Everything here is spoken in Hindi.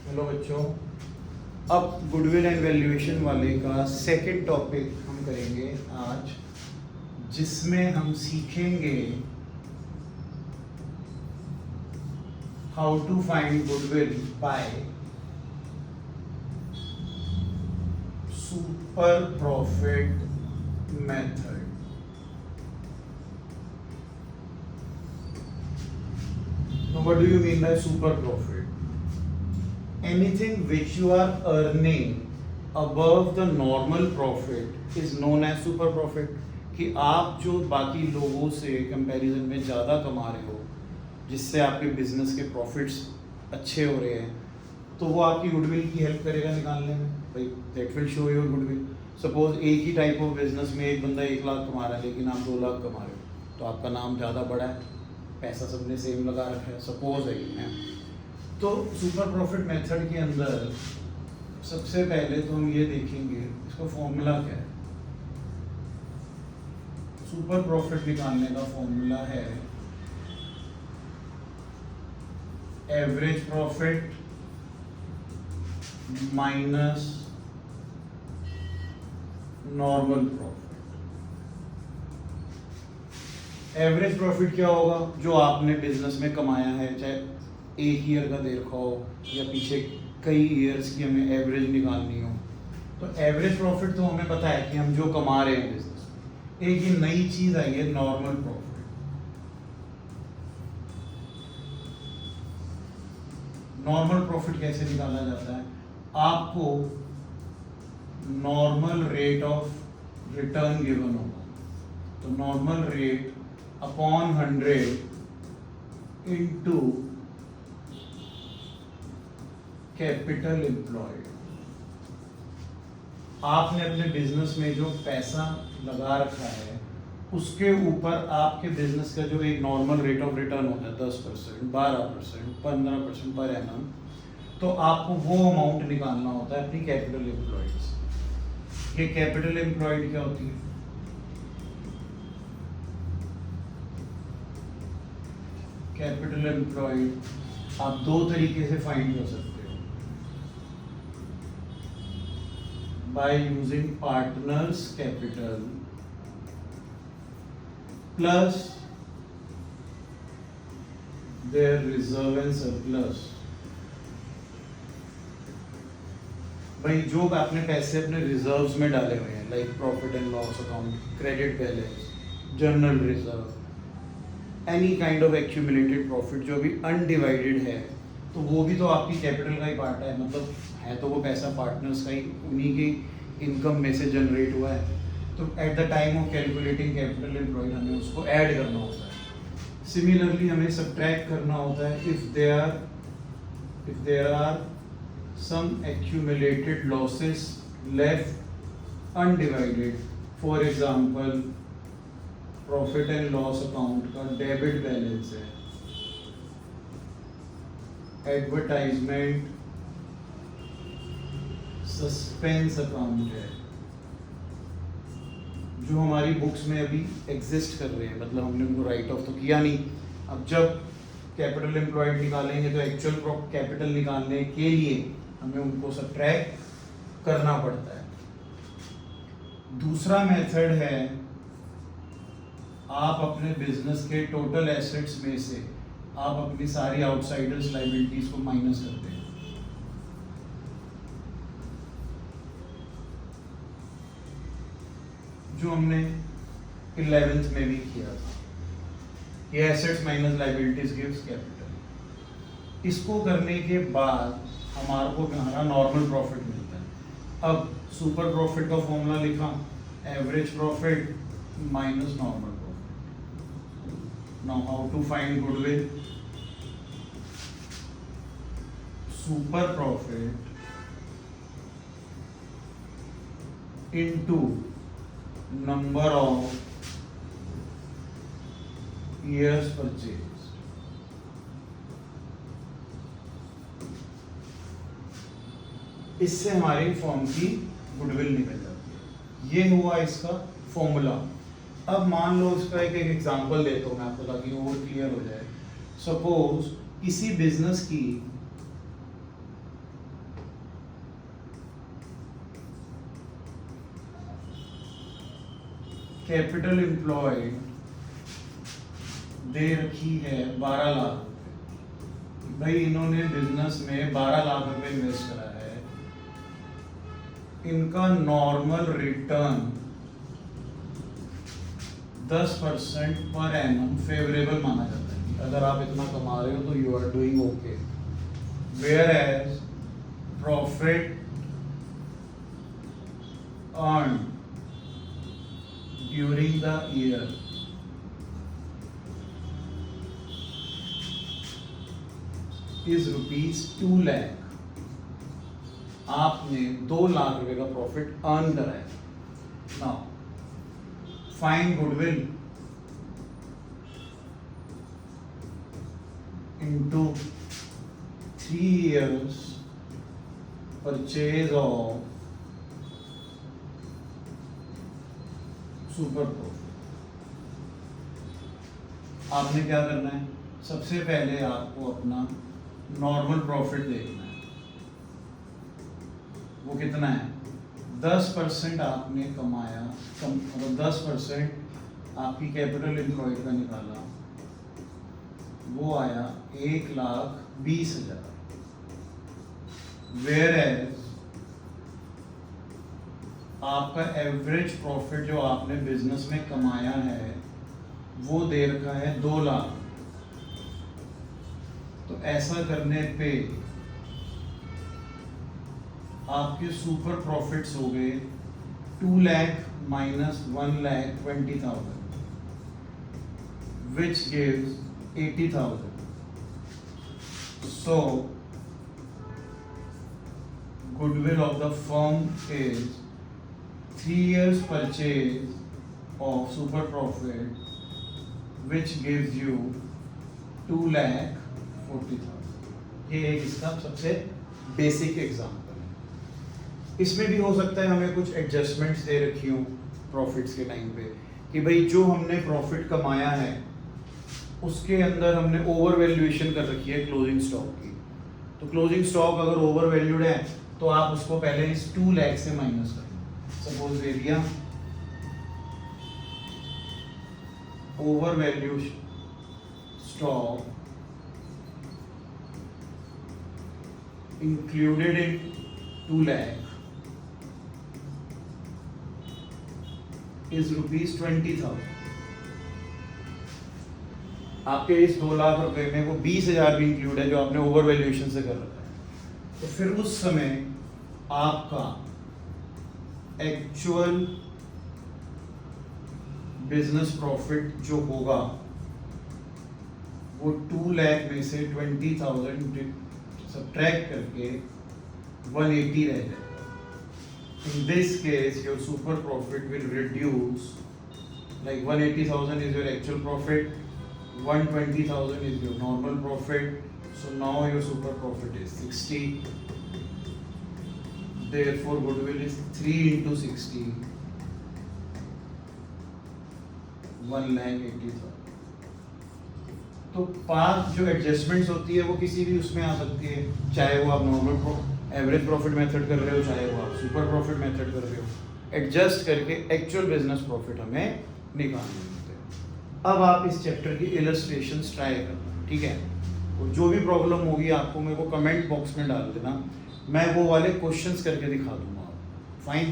हेलो बच्चों, अब गुडविल एंड वैल्यूएशन वाले का सेकंड टॉपिक हम करेंगे आज, जिसमें हम सीखेंगे how to find goodwill by super profit method. What do you mean by super profit? Anything which you are earning above the normal profit is known as super profit। कि आप जो बाकी लोगों से कंपैरिजन में ज़्यादा कमा रहे हो, जिससे आपके बिजनेस के प्रॉफिट्स अच्छे हो रहे हैं, तो वो आपकी गुडविल की हेल्प करेगा निकालने में। भाई that will show your goodwill. Suppose एक ही टाइप ऑफ बिजनेस में एक बंदा 1 लाख कमा रहा है लेकिन आप 2 लाख कमा रहे हो, तो आपका नाम ज़्यादा बड़ा है, पैसा सबने सेम लगा रखा है, सपोज है। तो सुपर प्रॉफिट मेथड के अंदर सबसे पहले तो हम ये देखेंगे इसका फॉर्मूला क्या है। सुपर प्रॉफिट निकालने का फॉर्मूला है average profit minus normal profit. Average profit क्या होगा? जो आपने बिजनेस में कमाया है, चाहे एक ईयर का दे रखा हो या पीछे कई ईयर्स की हमें एवरेज निकालनी हो, तो एवरेज प्रॉफिट तो हमें पता है कि हम जो कमा रहे हैं बिजनेस में। एक ये नई चीज आई है नॉर्मल प्रॉफिट। नॉर्मल प्रॉफिट कैसे निकाला जाता है? आपको normal rate of return given होगा, तो normal rate upon 100 into capital employed. आपने अपने बिजनेस में जो पैसा लगा रखा है उसके ऊपर आपके बिजनेस का जो एक नॉर्मल रेट ऑफ रिटर्न होता है 10%, 12%, 15% पर एनम, तो आपको वो अमाउंट निकालना होता है अपनी कैपिटल एम्प्लॉयड से। ये कैपिटल एम्प्लॉयड क्या होती है? कैपिटल एम्प्लॉयड आप 2 तरीके से फाइंड कर सकते हो, by using partners capital plus their reserve and surplus. भाई जो आपने पैसे अपने रिजर्व्स में डाले हुए हैं, like profit and loss account, credit balance, journal reserve, any kind of accumulated profit जो भी अनडिवाइडेड है, तो वो भी तो आपकी कैपिटल का ही पार्ट है। मतलब है तो वो पैसा पार्टनर्स का ही, उन्हीं की इनकम में से जनरेट हुआ है। तो at the time of calculating capital employed हमें उसको ऐड करना होता है। सिमिलरली हमें सब्ट्रैक्ट करना होता है if there are some accumulated losses left undivided. For example profit and loss account का डेबिट बैलेंस है, एडवर्टाइजमेंट सस्पेंस अकाउंट है, जो हमारी बुक्स में अभी एग्जिस्ट कर रहे हैं, मतलब हमने उनको राइट ऑफ तो किया नहीं। अब जब कैपिटल एम्प्लॉयड निकालेंगे तो एक्चुअल कैपिटल निकालने के लिए हमें उनको सब्ट्रैक्ट करना पड़ता है। दूसरा मेथड है आप अपने बिजनेस के टोटल एसेट्स में से आप अपनी सारी आउटसाइडर्स लायबिलिटीज को माइनस करते हैं। जो हमने 11th में भी किया था, ये assets minus liabilities gives capital. इसको करने के बाद हमारा नॉर्मल प्रॉफिट मिलता है। अब सुपर प्रॉफिट का फॉर्मूला लिखा, average profit minus normal. Now how to find goodwill? Super profit into number of years purchased। इससे हमारी फर्म की गुडविल निकल जाती है। ये हुआ इसका फॉर्मूला। अब मान लो इसका एक एग्जांपल देता हूँ मैं आपको ताकि और क्लियर हो जाए। सपोज किसी बिजनेस की कैपिटल एम्प्लॉयड दे रखी है 12 लाख रुपए। भाई इन्होंने बिजनेस में 12 लाख रुपए इन्वेस्ट करा है, इनका normal return 10% per annum favourable माना जाता है। अगर आप इतना कमा रहे हो तो you are doing okay. Whereas profit earn during the year is ₹2 lakh. आपने 2 लाख रुपए का प्रॉफिट अर्न करा है। Now find goodwill into 3 years purchase of super profit. आपने क्या करना है, सबसे पहले आपको अपना नॉर्मल प्रॉफिट देखना है। वो कितना है, 10% आपने कमाया, मतलब 10% आपकी कैपिटल एम्प्लॉयड का निकाला, वो आया 1,20,000। वेयर एज आपका एवरेज प्रॉफिट जो आपने बिजनेस में कमाया है वो दे रखा है 2 लाख। तो ऐसा करने पे आपके सुपर प्रॉफिट्स हो गए 2 lakh minus 1,20,000 which gives 80,000. So goodwill of the firm is 3 years purchase of super profit which gives you 2,40,000. ये एक इसका सबसे बेसिक एग्जाम्पल है। इसमें भी हो सकता है हमें कुछ एडजस्टमेंट्स दे रखी हो प्रॉफिट्स के टाइम पे कि भाई जो हमने प्रॉफिट कमाया है उसके अंदर हमने ओवर वैल्यूएशन कर रखी है क्लोजिंग स्टॉक की। तो क्लोजिंग स्टॉक अगर ओवर वैल्यूड है तो आप उसको पहले इस 2 लाख से माइनस करें। सपोज दे दिया over value stock included in 2 lakh is ₹20,000। आपके इस 2 लाख रुपए में वो 20,000 भी इंक्लूड है जो आपने ओवर वैल्यूएशन से कर रखा है। तो फिर उस समय आपका एक्चुअल बिजनेस प्रॉफिट जो होगा वो 2 लाख में से 20,000 सब्ट्रैक्ट करके 180 रह जाएगा। In this case, your super profit will reduce, like 180,000 is your actual profit, 120,000 is your normal profit. So now your super profit is 60. Therefore, goodwill is 3 into 60, 1,80,000. तो 5 जो एडजस्टमेंट्स होती है वो किसी भी उसमें आ सकती है, चाहे वो आप नॉर्मल एवरेज प्रॉफिट मेथड कर रहे हो, चाहे वो आप सुपर प्रॉफिट मेथड कर रहे हो। एडजस्ट करके एक्चुअल बिजनेस प्रॉफिट हमें निकालने होते हैं। अब आप इस चैप्टर की इलस्ट्रेशंस ट्राई करना, ठीक है। और जो भी प्रॉब्लम होगी आपको मेरे को कमेंट बॉक्स में डाल देना, मैं वो वाले क्वेश्चंस करके दिखा दूंगा। फाइन।